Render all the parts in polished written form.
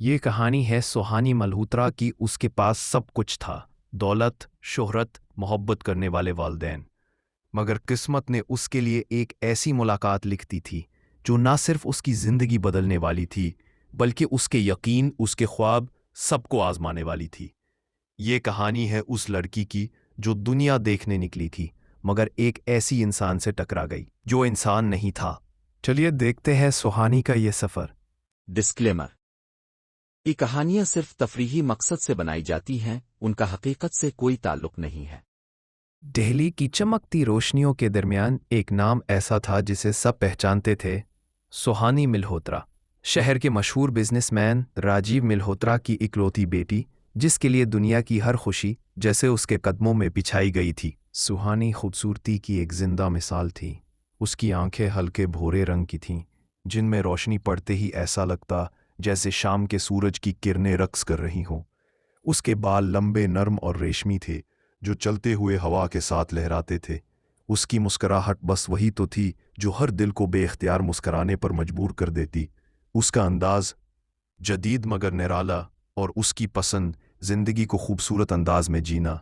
ये कहानी है सुहानी मल्होत्रा की। उसके पास सब कुछ था, दौलत, शोहरत, मोहब्बत करने वाले वालिदैन। मगर किस्मत ने उसके लिए एक ऐसी मुलाकात लिख दी थी जो ना सिर्फ उसकी ज़िंदगी बदलने वाली थी, बल्कि उसके यकीन, उसके ख्वाब, सबको आजमाने वाली थी। ये कहानी है उस लड़की की जो दुनिया देखने निकली थी, मगर एक ऐसी इंसान से टकरा गई जो इंसान नहीं था। चलिए देखते हैं सुहानी का ये सफ़र। डिस्क्लेमर। ये कहानियां सिर्फ तफरीही मकसद से बनाई जाती हैं, उनका हकीकत से कोई ताल्लुक नहीं है। दिल्ली की चमकती रोशनियों के दरमियान एक नाम ऐसा था जिसे सब पहचानते थे, सुहानी मल्होत्रा। शहर के मशहूर बिजनेसमैन राजीव मल्होत्रा की इकलौती बेटी, जिसके लिए दुनिया की हर खुशी जैसे उसके कदमों में बिछाई गई थी। सुहानी खूबसूरती की एक जिंदा मिसाल थी। उसकी आंखें हल्के भूरे रंग की थीं, जिनमें रोशनी पड़ते ही ऐसा लगता जैसे शाम के सूरज की किरणें रक्स कर रही हों। उसके बाल लंबे, नर्म और रेशमी थे, जो चलते हुए हवा के साथ लहराते थे। उसकी मुस्कुराहट बस वही तो थी जो हर दिल को बेख्तियार मुस्कुराने पर मजबूर कर देती। उसका अंदाज जदीद मगर निराला, और उसकी पसंद जिंदगी को खूबसूरत अंदाज में जीना।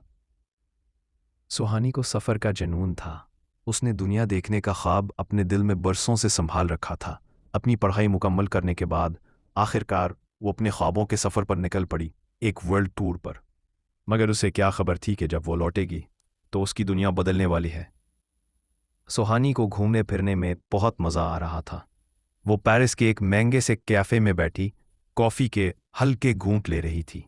सुहानी को सफ़र का जुनून था। उसने दुनिया देखने का ख्वाब अपने दिल में बरसों से संभाल रखा था। अपनी पढ़ाई मुकम्मल करने के बाद आखिरकार वो अपने ख्वाबों के सफ़र पर निकल पड़ी, एक वर्ल्ड टूर पर। मगर उसे क्या खबर थी कि जब वो लौटेगी तो उसकी दुनिया बदलने वाली है। सुहानी को घूमने फिरने में बहुत मज़ा आ रहा था। वो पेरिस के एक महंगे से कैफ़े में बैठी कॉफ़ी के हल्के घूंट ले रही थी।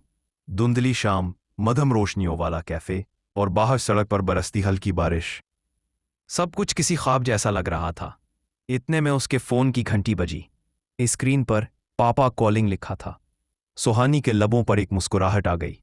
धुंधली शाम, मध्यम रोशनियों वाला कैफ़े, और बाहर सड़क पर बरसती हल्की बारिश। सब कुछ किसी ख्वाब जैसा लग रहा था। इतने में उसके फ़ोन की घंटी बजी। स्क्रीन पर पापा कॉलिंग लिखा था। सुहानी के लबों पर एक मुस्कुराहट आ गई।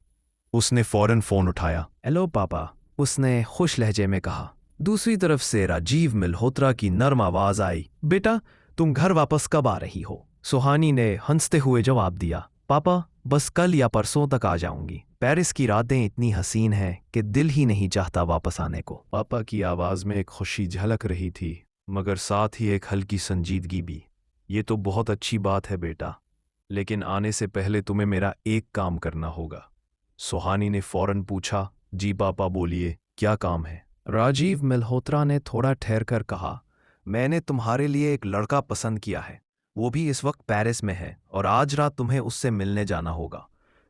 उसने फौरन फ़ोन उठाया। हेलो पापा, उसने खुश लहजे में कहा। दूसरी तरफ से राजीव मल्होत्रा की नर्म आवाज़ आई। बेटा, तुम घर वापस कब आ रही हो? सुहानी ने हंसते हुए जवाब दिया, पापा, बस कल या परसों तक आ जाऊंगी। पेरिस की रातें इतनी हसीन हैं कि दिल ही नहीं चाहता वापस आने को। पापा की आवाज़ में एक खुशी झलक रही थी, मगर साथ ही एक हल्की संजीदगी भी। ये तो बहुत अच्छी बात है बेटा, लेकिन आने से पहले तुम्हें मेरा एक काम करना होगा। सुहानी ने फौरन पूछा। जी पापा, बोलिए, क्या काम है? राजीव मल्होत्रा ने थोड़ा ठहरकर कहा, मैंने तुम्हारे लिए एक लड़का पसंद किया है। वो भी इस वक्त पेरिस में है, और आज रात तुम्हें उससे मिलने जाना होगा।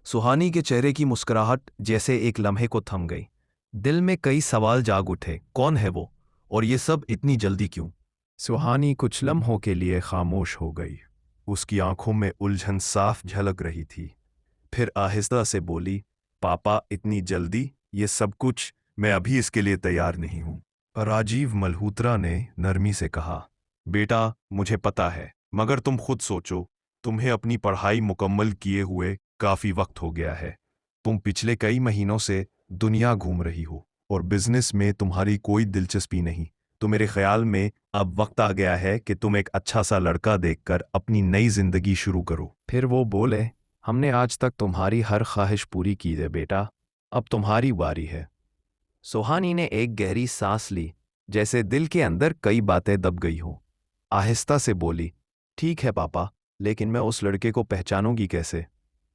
सुहानी के चेहरे की मुस्कुराहट जैसे एक लम्हे को थम गई। दिल में कई सवाल जाग उठे। कौन है वो, और ये सब इतनी जल्दी क्यों? सुहानी कुछ लम्हों के लिए खामोश हो गई। उसकी आंखों में उलझन साफ झलक रही थी। फिर आहिस्ता से बोली, पापा, इतनी जल्दी? ये सब कुछ? मैं अभी इसके लिए तैयार नहीं हूं। राजीव मल्होत्रा ने नरमी से कहा, बेटा, मुझे पता है, मगर तुम खुद सोचो। तुम्हें अपनी पढ़ाई मुकम्मल किए हुए काफी वक्त हो गया है। तुम पिछले कई महीनों से दुनिया घूम रही हो, और बिजनेस में तुम्हारी कोई दिलचस्पी नहीं। तो मेरे ख्याल में अब वक्त आ गया है कि तुम एक अच्छा सा लड़का देखकर अपनी नई जिंदगी शुरू करो। फिर वो बोले, हमने आज तक तुम्हारी हर ख्वाहिश पूरी की है बेटा, अब तुम्हारी बारी है। सुहानी ने एक गहरी सांस ली, जैसे दिल के अंदर कई बातें दब गई हों। आहिस्ता से बोली, ठीक है पापा, लेकिन मैं उस लड़के को पहचानूंगी कैसे?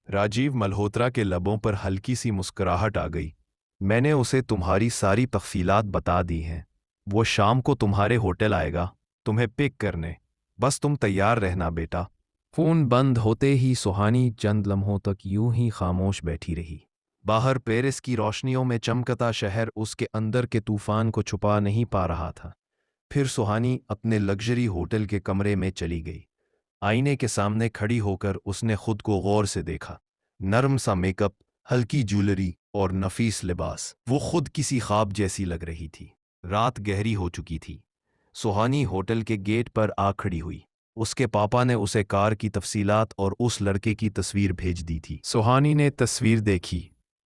राजीव मल्होत्रा के लबों पर हल्की सी मुस्कुराहट आ गई। मैंने उसे तुम्हारी सारी तफसीलात बता दी हैं। वो शाम को तुम्हारे होटल आएगा, तुम्हें पिक करने। बस तुम तैयार रहना बेटा। फोन बंद होते ही सुहानी चंद लम्हों तक यूं ही खामोश बैठी रही। बाहर पेरिस की रोशनियों में चमकता शहर उसके अंदर के तूफान को छुपा नहीं पा रहा था। फिर सुहानी अपने लग्जरी होटल के कमरे में चली गई। आईने के सामने खड़ी होकर उसने खुद को गौर से देखा। नरम सा मेकअप, हल्की ज्वेलरी और नफीस लिबास, वो खुद किसी ख्वाब जैसी लग रही थी। रात गहरी हो चुकी थी। सुहानी होटल के गेट पर आ खड़ी हुई। उसके पापा ने उसे कार की तफसीलात और उस लड़के की तस्वीर भेज दी थी। सुहानी ने तस्वीर देखी।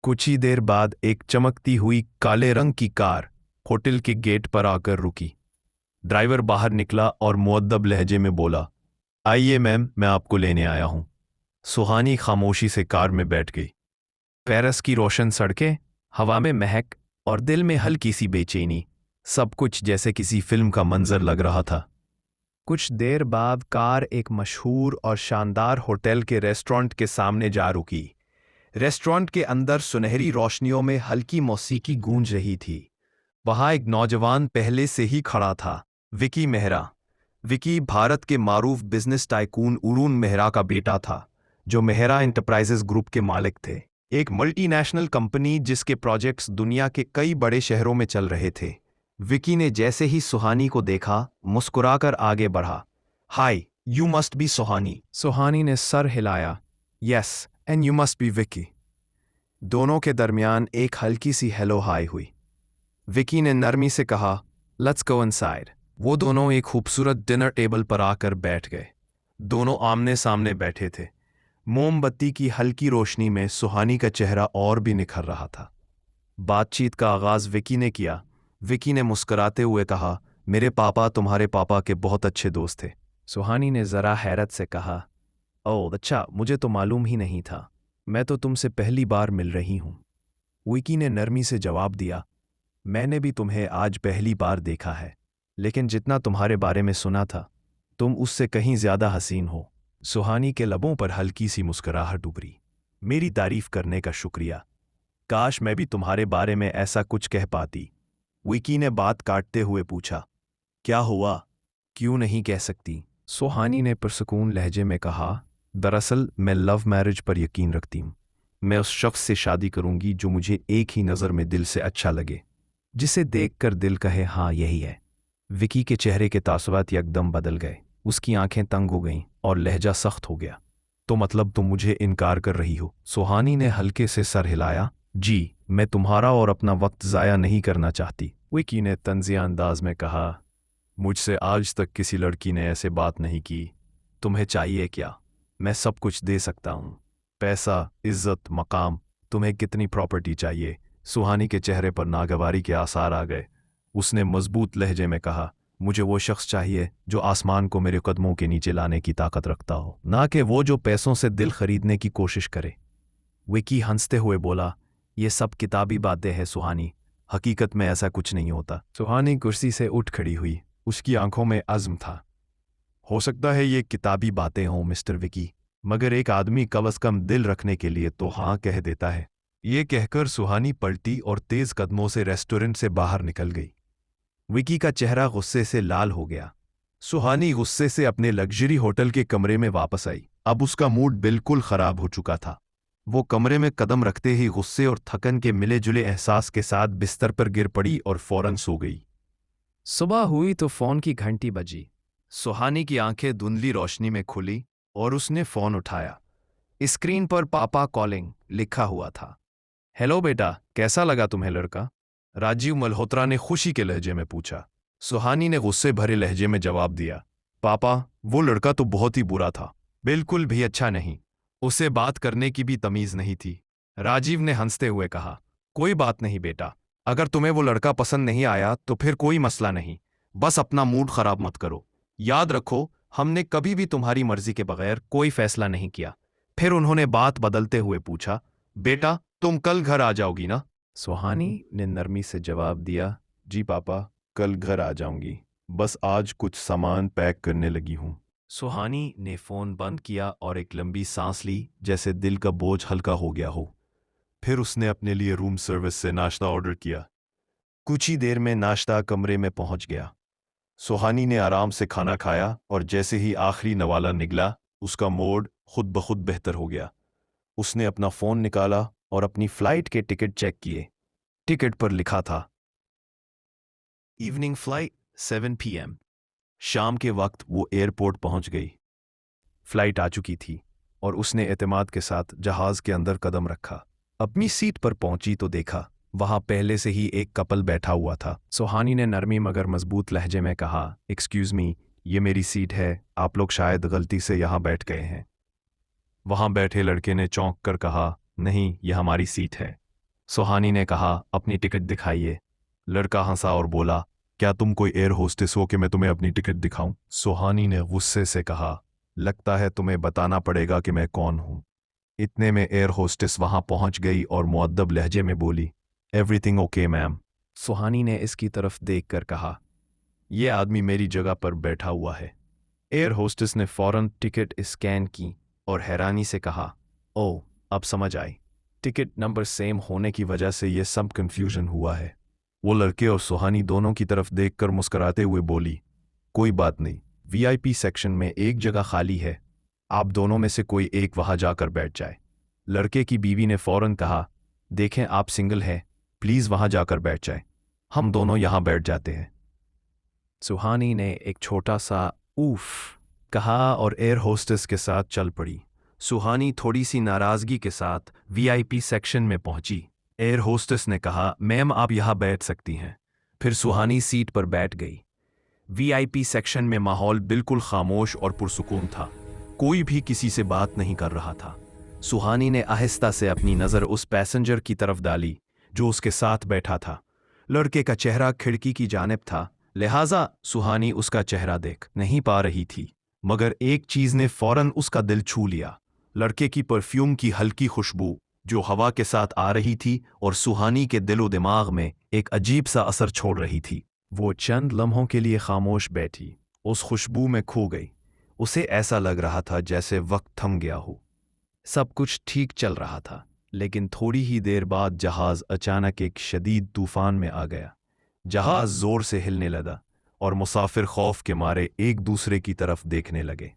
कुछ ही देर बाद एक चमकती हुई काले रंग की कार होटल के गेट पर आकर रुकी। ड्राइवर बाहर निकला और मुअद्दब लहजे में बोला, आइए मैम, मैं आपको लेने आया हूं। सुहानी खामोशी से कार में बैठ गई। पेरिस की रोशन सड़कें, हवा में महक, और दिल में हल्की सी बेचैनी, सब कुछ जैसे किसी फिल्म का मंजर लग रहा था। कुछ देर बाद कार एक मशहूर और शानदार होटल के रेस्टोरेंट के सामने जा रुकी। रेस्टोरेंट के अंदर सुनहरी रोशनियों में हल्की मौसीकी गूंज रही थी। वहां एक नौजवान पहले से ही खड़ा था, विकी मेहरा। विकी भारत के मारूफ बिजनेस टाइकून अरुण मेहरा का बेटा था, जो मेहरा एंटरप्राइजेज ग्रुप के मालिक थे, एक मल्टीनेशनल कंपनी जिसके प्रोजेक्ट्स दुनिया के कई बड़े शहरों में चल रहे थे। विकी ने जैसे ही सुहानी को देखा, मुस्कुराकर आगे बढ़ा। हाय, यू मस्ट बी सुहानी। सुहानी ने सर हिलाया। Yes, and you must be Vicky. दोनों के दरमियान एक हल्की सी हेलो हाय हुई। विकी ने नरमी से कहा, लेट्स गो इनसाइड। वो दोनों एक खूबसूरत डिनर टेबल पर आकर बैठ गए। दोनों आमने सामने बैठे थे। मोमबत्ती की हल्की रोशनी में सुहानी का चेहरा और भी निखर रहा था। बातचीत का आगाज विकी ने किया। विकी ने मुस्कुराते हुए कहा, मेरे पापा तुम्हारे पापा के बहुत अच्छे दोस्त थे। सुहानी ने जरा हैरत से कहा, ओह अच्छा, मुझे तो मालूम ही नहीं था। मैं तो तुमसे पहली बार मिल रही हूं। विकी ने नरमी से जवाब दिया, मैंने भी तुम्हें आज पहली बार देखा है, लेकिन जितना तुम्हारे बारे में सुना था, तुम उससे कहीं ज्यादा हसीन हो। सुहानी के लबों पर हल्की सी मुस्कुराहट उभरी। मेरी तारीफ करने का शुक्रिया। काश मैं भी तुम्हारे बारे में ऐसा कुछ कह पाती। विकी ने बात काटते हुए पूछा, क्या हुआ? क्यों नहीं कह सकती? सुहानी ने पुरसुकून लहजे में कहा, दरअसल मैं लव मैरिज पर यकीन रखती हूँ। मैं उस शख्स से शादी करूंगी जो मुझे एक ही नज़र में दिल से अच्छा लगे, जिसे देखकर दिल कहे हाँ यही है। विकी के चेहरे के तासुरात यकदम बदल गए। उसकी आंखें तंग हो गईं और लहजा सख्त हो गया। तो मतलब तुम मुझे इनकार कर रही हो? सुहानी ने हल्के से सर हिलाया। जी, मैं तुम्हारा और अपना वक्त ज़ाया नहीं करना चाहती। विकी ने तंजिया अंदाज में कहा, मुझसे आज तक किसी लड़की ने ऐसे बात नहीं की। तुम्हें चाहिए क्या? मैं सब कुछ दे सकता हूँ। पैसा, इज्जत, मकाम। तुम्हें कितनी प्रॉपर्टी चाहिए? सुहानी के चेहरे पर नागवारी के आसार आ गए। उसने मजबूत लहजे में कहा, मुझे वो शख्स चाहिए जो आसमान को मेरे कदमों के नीचे लाने की ताकत रखता हो, ना कि वो जो पैसों से दिल खरीदने की कोशिश करे। विकी हंसते हुए बोला, ये सब किताबी बातें हैं सुहानी, हकीकत में ऐसा कुछ नहीं होता। सुहानी कुर्सी से उठ खड़ी हुई। उसकी आंखों में अज़्म था। हो सकता है ये किताबी बातें हों मिस्टर विकी, मगर एक आदमी कम से कम दिल रखने के लिए तो हाँ कह देता है। ये कहकर सुहानी पलटी और तेज कदमों से रेस्टोरेंट से बाहर निकल गई। विकी का चेहरा गुस्से से लाल हो गया। सुहानी गुस्से से अपने लग्जरी होटल के कमरे में वापस आई। अब उसका मूड बिल्कुल खराब हो चुका था। वो कमरे में कदम रखते ही गुस्से और थकन के मिले जुले एहसास के साथ बिस्तर पर गिर पड़ी और फौरन सो गई। सुबह हुई तो फोन की घंटी बजी। सुहानी की आंखें धुंधली रोशनी में खुली और उसने फोन उठाया। स्क्रीन पर पापा कॉलिंग लिखा हुआ था। हेलो बेटा, कैसा लगा तुम्हें लड़का? राजीव मल्होत्रा ने खुशी के लहजे में पूछा। सुहानी ने गुस्से भरे लहजे में जवाब दिया, पापा, वो लड़का तो बहुत ही बुरा था, बिल्कुल भी अच्छा नहीं। उसे बात करने की भी तमीज नहीं थी। राजीव ने हंसते हुए कहा, कोई बात नहीं बेटा, अगर तुम्हें वो लड़का पसंद नहीं आया तो फिर कोई मसला नहीं, बस अपना मूड खराब मत करो। याद रखो, हमने कभी भी तुम्हारी मर्जी के बगैर कोई फैसला नहीं किया। फिर उन्होंने बात बदलते हुए पूछा, बेटा तुम कल घर आ जाओगी ना? सुहानी ने नरमी से जवाब दिया, जी पापा, कल घर आ जाऊंगी, बस आज कुछ सामान पैक करने लगी हूं। सुहानी ने फोन बंद किया और एक लंबी सांस ली, जैसे दिल का बोझ हल्का हो गया हो। फिर उसने अपने लिए रूम सर्विस से नाश्ता ऑर्डर किया। कुछ ही देर में नाश्ता कमरे में पहुंच गया। सुहानी ने आराम से खाना खाया और जैसे ही आखिरी नवाला निकला, उसका मूड खुद ब खुद बेहतर हो गया। उसने अपना फोन निकाला और अपनी फ्लाइट के टिकट चेक किए। टिकट पर लिखा था, इवनिंग फ्लाइट 7 PM। शाम के वक्त वो एयरपोर्ट पहुंच गई। फ्लाइट आ चुकी थी और उसने एतमाद के साथ जहाज के अंदर कदम रखा। अपनी सीट पर पहुंची तो देखा, वहां पहले से ही एक कपल बैठा हुआ था। सुहानी ने नरमी मगर मजबूत लहजे में कहा, एक्सक्यूज मी, ये मेरी सीट है, आप लोग शायद गलती से यहां बैठ गए हैं। वहां बैठे लड़के ने चौंक कर कहा, नहीं, यह हमारी सीट है। सुहानी ने कहा, अपनी टिकट दिखाइए। लड़का हंसा और बोला, क्या तुम कोई एयर होस्टेस हो कि मैं तुम्हें अपनी टिकट दिखाऊं? सुहानी ने गुस्से से कहा, लगता है तुम्हें बताना पड़ेगा कि मैं कौन हूं। इतने में एयर होस्टेस वहां पहुंच गई और मुअद्दब लहजे में बोली, एवरीथिंग ओके मैम। सुहानी ने इसकी तरफ देखकर कहा, यह आदमी मेरी जगह पर बैठा हुआ है, एयर होस्टेस ने फौरन टिकट स्कैन की और हैरानी से कहा, ओह, अब समझ आई। टिकट नंबर सेम होने की वजह से ये सब कंफ्यूजन हुआ है। वो लड़के और सुहानी दोनों की तरफ देखकर मुस्कुराते हुए बोली, कोई बात नहीं, वीआईपी सेक्शन में एक जगह खाली है, आप दोनों में से कोई एक वहां जाकर बैठ जाए। लड़के की बीवी ने फौरन कहा, देखें आप सिंगल हैं, प्लीज वहां जाकर बैठ जाए, हम दोनों यहां बैठ जाते हैं। सुहानी ने एक छोटा सा उफ कहा और एयर होस्टेस के साथ चल पड़ी। सुहानी थोड़ी सी नाराजगी के साथ वीआईपी सेक्शन में पहुंची। एयर होस्टेस ने कहा, मैम आप यहां बैठ सकती हैं। फिर सुहानी सीट पर बैठ गई। वीआईपी सेक्शन में माहौल बिल्कुल खामोश और पुरसुकून था। कोई भी किसी से बात नहीं कर रहा था। सुहानी ने आहिस्ता से अपनी नज़र उस पैसेंजर की तरफ डाली जो उसके साथ बैठा था। लड़के का चेहरा खिड़की की जानिब था, लिहाजा सुहानी उसका चेहरा देख नहीं पा रही थी, मगर एक चीज ने फौरन उसका दिल छू लिया। लड़के की परफ्यूम की हल्की खुशबू जो हवा के साथ आ रही थी और सुहानी के दिलो दिमाग में एक अजीब सा असर छोड़ रही थी। वो चंद लम्हों के लिए खामोश बैठी, उस खुशबू में खो गई। उसे ऐसा लग रहा था जैसे वक्त थम गया हो। सब कुछ ठीक चल रहा था, लेकिन थोड़ी ही देर बाद जहाज अचानक एक शदीद तूफान में आ गया। जहाज जोर से हिलने लगा और मुसाफिर खौफ के मारे एक दूसरे की तरफ देखने लगे।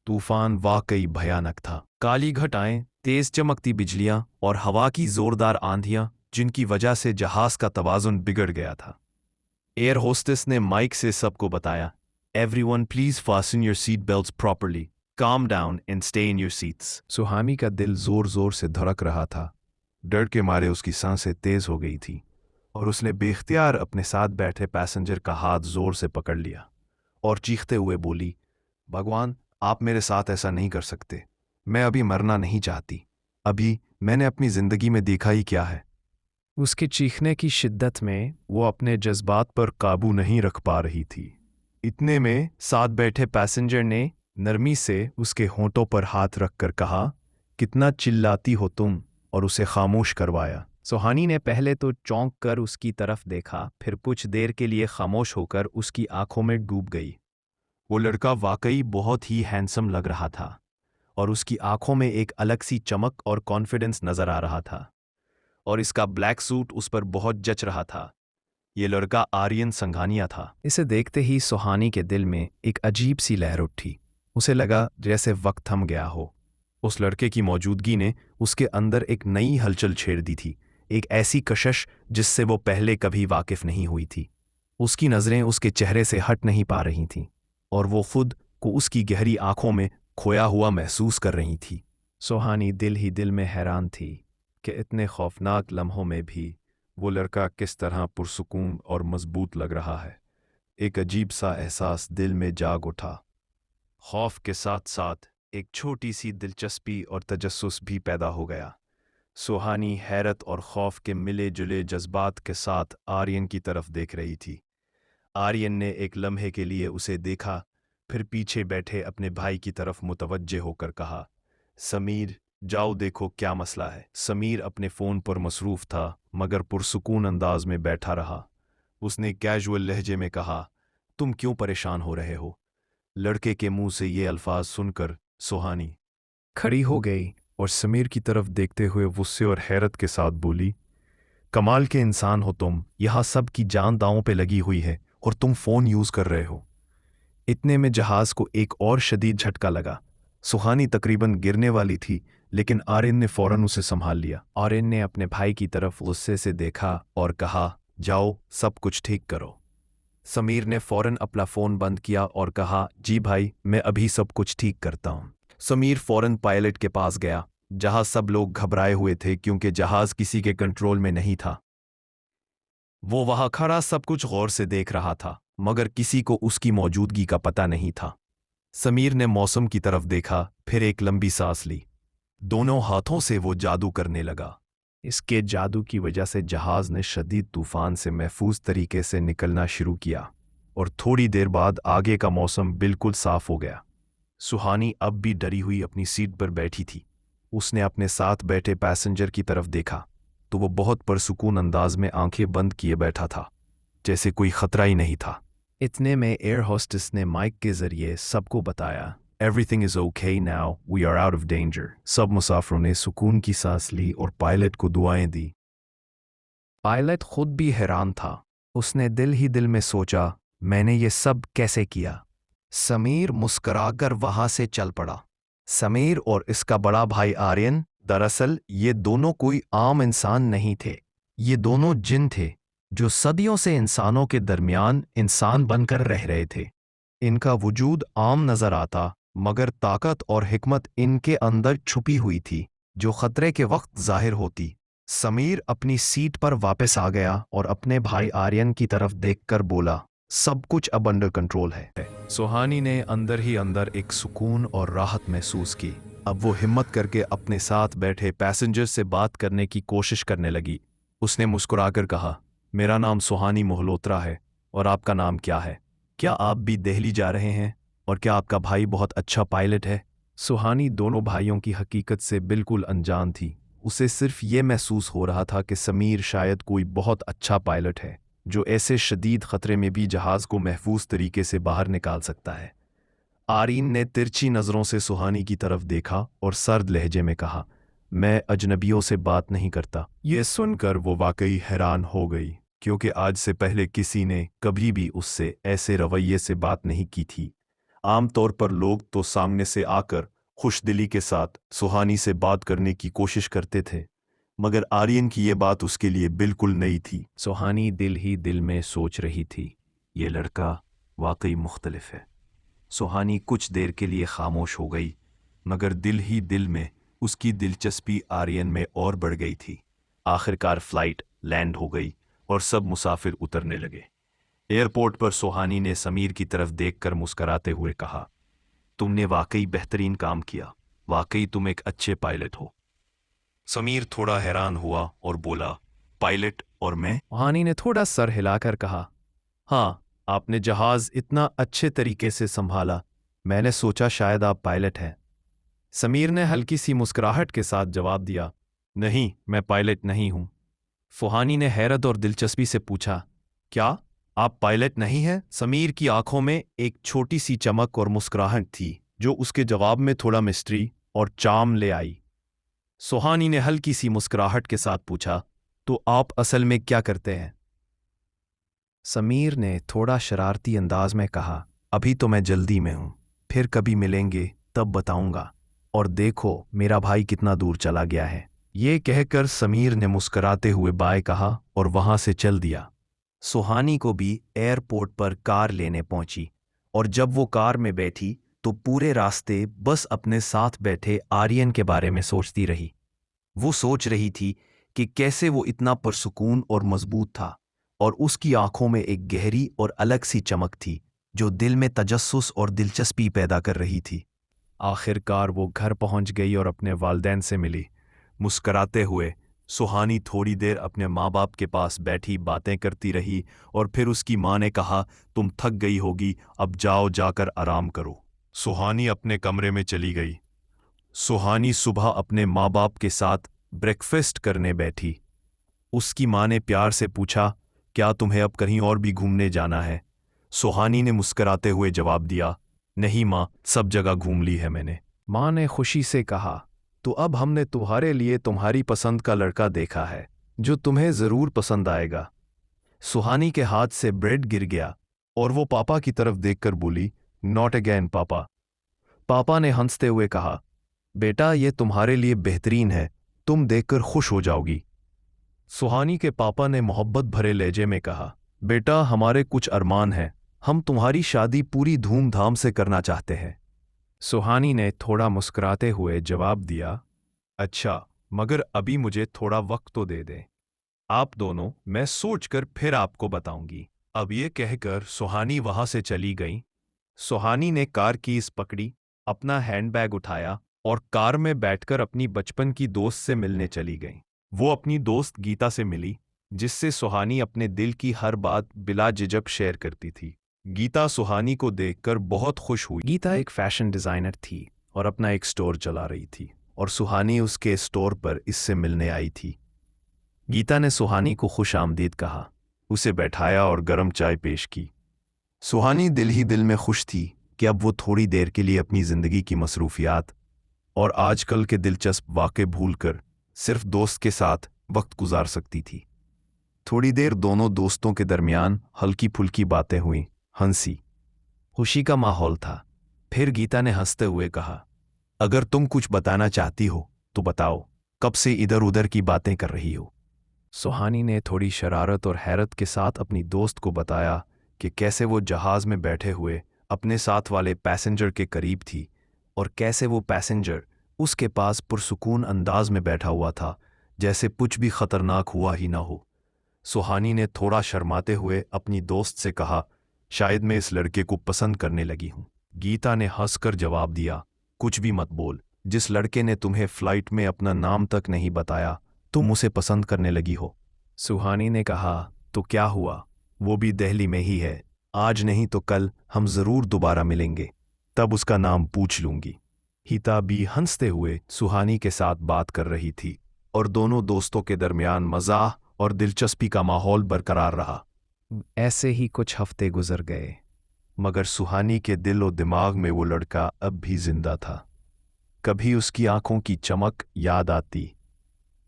तूफान वाकई भयानक था। काली घटाएं, तेज चमकती बिजलियां और हवा की जोरदार आंधियां, जिनकी वजह से जहाज का तवाजुन बिगड़ गया था। एयर होस्टेस ने माइक से सबको बताया, everyone please fasten your seat belts properly, calm down and stay in your seats. Suhani का दिल जोर जोर से धड़क रहा था। डर के मारे उसकी सांसें तेज हो गई थी और उसने बेख्तियार अपने साथ बैठे पैसेंजर का हाथ जोर से पकड़ लिया और चीखते हुए बोली, भगवान आप मेरे साथ ऐसा नहीं कर सकते, मैं अभी मरना नहीं चाहती, अभी मैंने अपनी जिंदगी में देखा ही क्या है। उसके चीखने की शिद्दत में वो अपने जज्बात पर काबू नहीं रख पा रही थी। इतने में साथ बैठे पैसेंजर ने नरमी से उसके होंठों पर हाथ रखकर कहा, कितना चिल्लाती हो तुम, और उसे खामोश करवाया। सुहानी ने पहले तो चौंक कर उसकी तरफ देखा, फिर कुछ देर के लिए खामोश होकर उसकी आंखों में डूब गई। वो लड़का वाकई बहुत ही हैंडसम लग रहा था और उसकी आंखों में एक अलग सी चमक और कॉन्फिडेंस नजर आ रहा था, और इसका ब्लैक सूट उस पर बहुत जच रहा था। ये लड़का आर्यन संघानिया था। इसे देखते ही सुहानी के दिल में एक अजीब सी लहर उठी। उसे लगा जैसे वक्त थम गया हो। उस लड़के की मौजूदगी ने उसके अंदर एक नई हलचल छेड़ दी थी, एक ऐसी कशिश जिससे वो पहले कभी वाकिफ नहीं हुई थी। उसकी नज़रें उसके चेहरे से हट नहीं पा रही थीं और वो खुद को उसकी गहरी आंखों में खोया हुआ महसूस कर रही थी। सुहानी दिल ही दिल में हैरान थी कि इतने खौफनाक लम्हों में भी वो लड़का किस तरह पुरसुकून और मजबूत लग रहा है। एक अजीब सा एहसास दिल में जाग उठा। खौफ के साथ साथ एक छोटी सी दिलचस्पी और तजस्सुस भी पैदा हो गया। सुहानी हैरत और खौफ के मिले जुले जज्बात के साथ आर्यन की तरफ देख रही थी। आर्यन ने एक लम्हे के लिए उसे देखा, फिर पीछे बैठे अपने भाई की तरफ मुतवज्जे होकर कहा, समीर जाओ देखो क्या मसला है। समीर अपने फ़ोन पर मसरूफ़ था, मगर पुरसुकून अंदाज में बैठा रहा। उसने कैजुअल लहजे में कहा, तुम क्यों परेशान हो रहे हो? लड़के के मुंह से ये अल्फाज सुनकर सुहानी खड़ी हो गई और समीर की तरफ देखते हुए गुस्से और हैरत के साथ बोली, कमाल के इंसान हो तुम, यहाँ सब की जान दांव पे लगी हुई है और तुम फ़ोन यूज़ कर रहे हो। इतने में जहाज़ को एक और शदीद झटका लगा। सुहानी तकरीबन गिरने वाली थी, लेकिन आर्यन ने फौरन उसे संभाल लिया। आर्यन ने अपने भाई की तरफ गुस्से से देखा और कहा, जाओ सब कुछ ठीक करो। समीर ने फौरन अपना फ़ोन बंद किया और कहा, जी भाई मैं अभी सब कुछ ठीक करता हूँ। समीर फौरन पायलट के पास गया, जहां सब लोग घबराए हुए थे क्योंकि जहाज किसी के कंट्रोल में नहीं था। वो वहां खड़ा सब कुछ गौर से देख रहा था, मगर किसी को उसकी मौजूदगी का पता नहीं था। समीर ने मौसम की तरफ देखा, फिर एक लंबी सांस ली। दोनों हाथों से वो जादू करने लगा। इसके जादू की वजह से जहाज ने शदीद तूफान से महफूज तरीके से निकलना शुरू किया और थोड़ी देर बाद आगे का मौसम बिल्कुल साफ हो गया। सुहानी अब भी डरी हुई अपनी सीट पर बैठी थी। उसने अपने साथ बैठे पैसेंजर की तरफ देखा तो वो बहुत पुरसुकून अंदाज में आंखें बंद किए बैठा था, जैसे कोई खतरा ही नहीं था। इतने में एयर होस्टेस ने माइक के जरिए सबको बताया, everything is okay now, we are out of danger. सब मुसाफिरों ने सुकून की सांस ली और पायलट को दुआएं दी। पायलट खुद भी हैरान था। उसने दिल ही दिल में सोचा, मैंने ये सब कैसे किया। समीर मुस्कुराकर वहां से चल पड़ा। समीर और इसका बड़ा भाई आर्यन, दरअसल ये दोनों कोई आम इंसान नहीं थे। ये दोनों जिन थे जो सदियों से इंसानों के दरमियान इंसान बनकर रह रहे थे। इनका वजूद आम नजर आता, मगर ताकत और हिकमत इनके अंदर छुपी हुई थी, जो खतरे के वक्त जाहिर होती। समीर अपनी सीट पर वापस आ गया और अपने भाई आर्यन की तरफ देखकर बोला, सब कुछ अब अंडर कंट्रोल है। सुहानी ने अंदर ही अंदर एक सुकून और राहत महसूस की। अब वो हिम्मत करके अपने साथ बैठे पैसेंजर से बात करने की कोशिश करने लगी। उसने मुस्कुराकर कहा, मेरा नाम सुहानी मल्होत्रा है, और आपका नाम क्या है? क्या आप भी दिल्ली जा रहे हैं? और क्या आपका भाई बहुत अच्छा पायलट है? सुहानी दोनों भाइयों की हकीकत से बिल्कुल अनजान थी। उसे सिर्फ ये महसूस हो रहा था कि समीर शायद कोई बहुत अच्छा पायलट है, जो ऐसे शदीद खतरे में भी जहाज को महफूज तरीके से बाहर निकाल सकता है। आरीन ने तिरछी नज़रों से सुहानी की तरफ देखा और सर्द लहजे में कहा, मैं अजनबियों से बात नहीं करता। यह सुनकर वो वाकई हैरान हो गई, क्योंकि आज से पहले किसी ने कभी भी उससे ऐसे रवैये से बात नहीं की थी। आमतौर पर लोग तो सामने से आकर खुशदिली के साथ सुहानी से बात करने की कोशिश करते थे, मगर आर्यन की यह बात उसके लिए बिल्कुल नई थी। सुहानी दिल ही दिल में सोच रही थी, ये लड़का वाकई मुख्तलिफ है। सुहानी कुछ देर के लिए खामोश हो गई, मगर दिल ही दिल में उसकी दिलचस्पी आर्यन में और बढ़ गई थी। आखिरकार फ्लाइट लैंड हो गई और सब मुसाफिर उतरने लगे। एयरपोर्ट पर सुहानी ने समीर की तरफ देखकर मुस्कराते हुए कहा, तुमने वाकई बेहतरीन काम किया, वाकई तुम एक अच्छे पायलट हो। समीर थोड़ा हैरान हुआ और बोला, पायलट और मैं? सुहानी ने थोड़ा सर हिलाकर कहा, हाँ, आपने जहाज इतना अच्छे तरीके से संभाला, मैंने सोचा शायद आप पायलट हैं। समीर ने हल्की सी मुस्कुराहट के साथ जवाब दिया, नहीं, मैं पायलट नहीं हूं। सुहानी ने हैरत और दिलचस्पी से पूछा, क्या आप पायलट नहीं हैं? समीर की आंखों में एक छोटी सी चमक और मुस्कुराहट थी, जो उसके जवाब में थोड़ा मिस्ट्री और चार्म ले आई। सुहानी ने हल्की सी मुस्कुराहट के साथ पूछा, तो आप असल में क्या करते हैं? समीर ने थोड़ा शरारती अंदाज में कहा, अभी तो मैं जल्दी में हूं, फिर कभी मिलेंगे तब बताऊंगा। और देखो मेरा भाई कितना दूर चला गया है। ये कहकर समीर ने मुस्कुराते हुए बाय कहा और वहां से चल दिया। सुहानी को भी एयरपोर्ट पर कार लेने पहुंची, और जब वो कार में बैठी तो पूरे रास्ते बस अपने साथ बैठे आर्यन के बारे में सोचती रही। वो सोच रही थी कि कैसे वो इतना पुरसुकून और मजबूत था, और उसकी आंखों में एक गहरी और अलग सी चमक थी, जो दिल में तजस्सुस और दिलचस्पी पैदा कर रही थी। आखिरकार वो घर पहुंच गई और अपने वालिदैन से मिली। मुस्कराते हुए सुहानी थोड़ी देर अपने माँ बाप के पास बैठी बातें करती रही, और फिर उसकी माँ ने कहा, तुम थक गई होगी, अब जाओ जाकर आराम करो। सुहानी अपने कमरे में चली गई। सुहानी सुबह अपने माँ बाप के साथ ब्रेकफास्ट करने बैठी। उसकी माँ ने प्यार से पूछा, क्या तुम्हें अब कहीं और भी घूमने जाना है? सुहानी ने मुस्कुराते हुए जवाब दिया, नहीं माँ, सब जगह घूम ली है मैंने। माँ ने खुशी से कहा, तो अब हमने तुम्हारे लिए तुम्हारी पसंद का लड़का देखा है, जो तुम्हें जरूर पसंद आएगा। सुहानी के हाथ से ब्रेड गिर गया और वो पापा की तरफ देखकर बोली, नॉट अगेन पापा। पापा ने हंसते हुए कहा, बेटा ये तुम्हारे लिए बेहतरीन है, तुम देखकर खुश हो जाओगी। सुहानी के पापा ने मोहब्बत भरे लहजे में कहा, बेटा हमारे कुछ अरमान हैं, हम तुम्हारी शादी पूरी धूमधाम से करना चाहते हैं। सुहानी ने थोड़ा मुस्कुराते हुए जवाब दिया, अच्छा, मगर अभी मुझे थोड़ा वक्त तो दे दें। आप दोनों, मैं सोचकर फिर आपको बताऊंगी। अब ये कहकर सुहानी वहां से चली गई। सुहानी ने कार कीज पकड़ी, अपना हैंडबैग उठाया और कार में बैठकर अपनी बचपन की दोस्त से मिलने चली गई। वो अपनी दोस्त गीता से मिली, जिससे सुहानी अपने दिल की हर बात बिला झिझक शेयर करती थी। गीता सुहानी को देखकर बहुत खुश हुई। गीता एक फैशन डिजाइनर थी और अपना एक स्टोर चला रही थी, और सुहानी उसके स्टोर पर इससे मिलने आई थी। गीता ने सुहानी को खुश आमदीद कहा, उसे बैठाया और गर्म चाय पेश की। सुहानी दिल ही दिल में खुश थी कि अब वो थोड़ी देर के लिए अपनी जिंदगी की मसरूफियात और आजकल के दिलचस्प वाक़े भूलकर सिर्फ दोस्त के साथ वक्त गुजार सकती थी। थोड़ी देर दोनों दोस्तों के दरमियान हल्की फुल्की बातें हुई, हंसी खुशी का माहौल था। फिर गीता ने हंसते हुए कहा, अगर तुम कुछ बताना चाहती हो तो बताओ, कब से इधर उधर की बातें कर रही हो। सुहानी ने थोड़ी शरारत और हैरत के साथ अपनी दोस्त को बताया कि कैसे वो जहाज में बैठे हुए अपने साथ वाले पैसेंजर के करीब थी और कैसे वो पैसेंजर उसके पास पुरसुकून अंदाज में बैठा हुआ था, जैसे कुछ भी खतरनाक हुआ ही ना हो। सुहानी ने थोड़ा शर्माते हुए अपनी दोस्त से कहा, शायद मैं इस लड़के को पसंद करने लगी हूं। गीता ने हंसकर जवाब दिया, कुछ भी मत बोल, जिस लड़के ने तुम्हें फ्लाइट में अपना नाम तक नहीं बताया तुम उसे पसंद करने लगी हो। सुहानी ने कहा, तो क्या हुआ, वो भी दिल्ली में ही है, आज नहीं तो कल हम जरूर दोबारा मिलेंगे, तब उसका नाम पूछ लूंगी। गीता भी हंसते हुए सुहानी के साथ बात कर रही थी और दोनों दोस्तों के दरमियान मज़ाह और दिलचस्पी का माहौल बरकरार रहा। ऐसे ही कुछ हफ्ते गुजर गए, मगर सुहानी के दिल और दिमाग में वो लड़का अब भी जिंदा था। कभी उसकी आंखों की चमक याद आती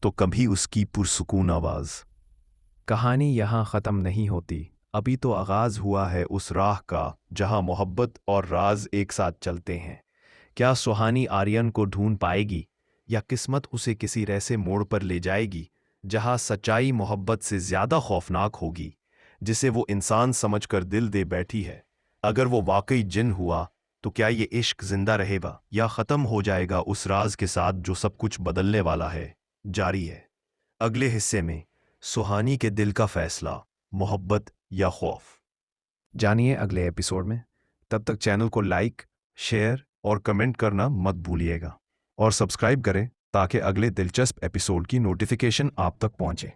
तो कभी उसकी पुरसुकून आवाज। कहानी यहाँ ख़त्म नहीं होती, अभी तो आगाज हुआ है उस राह का जहाँ मोहब्बत और राज एक साथ चलते हैं। क्या सुहानी आर्यन को ढूंढ पाएगी या किस्मत उसे किसी ऐसे मोड़ पर ले जाएगी जहाँ सच्चाई मोहब्बत से ज़्यादा खौफनाक होगी, जिसे वो इंसान समझकर दिल दे बैठी है। अगर वो वाकई जिन हुआ तो क्या ये इश्क जिंदा रहेगा या ख़त्म हो जाएगा उस राज के साथ जो सब कुछ बदलने वाला है। जारी है अगले हिस्से में सुहानी के दिल का फैसला, मोहब्बत या खौफ। जानिए अगले एपिसोड में। तब तक चैनल को लाइक, शेयर और कमेंट करना मत भूलिएगा और सब्सक्राइब करें ताकि अगले दिलचस्प एपिसोड की नोटिफिकेशन आप तक पहुंचे।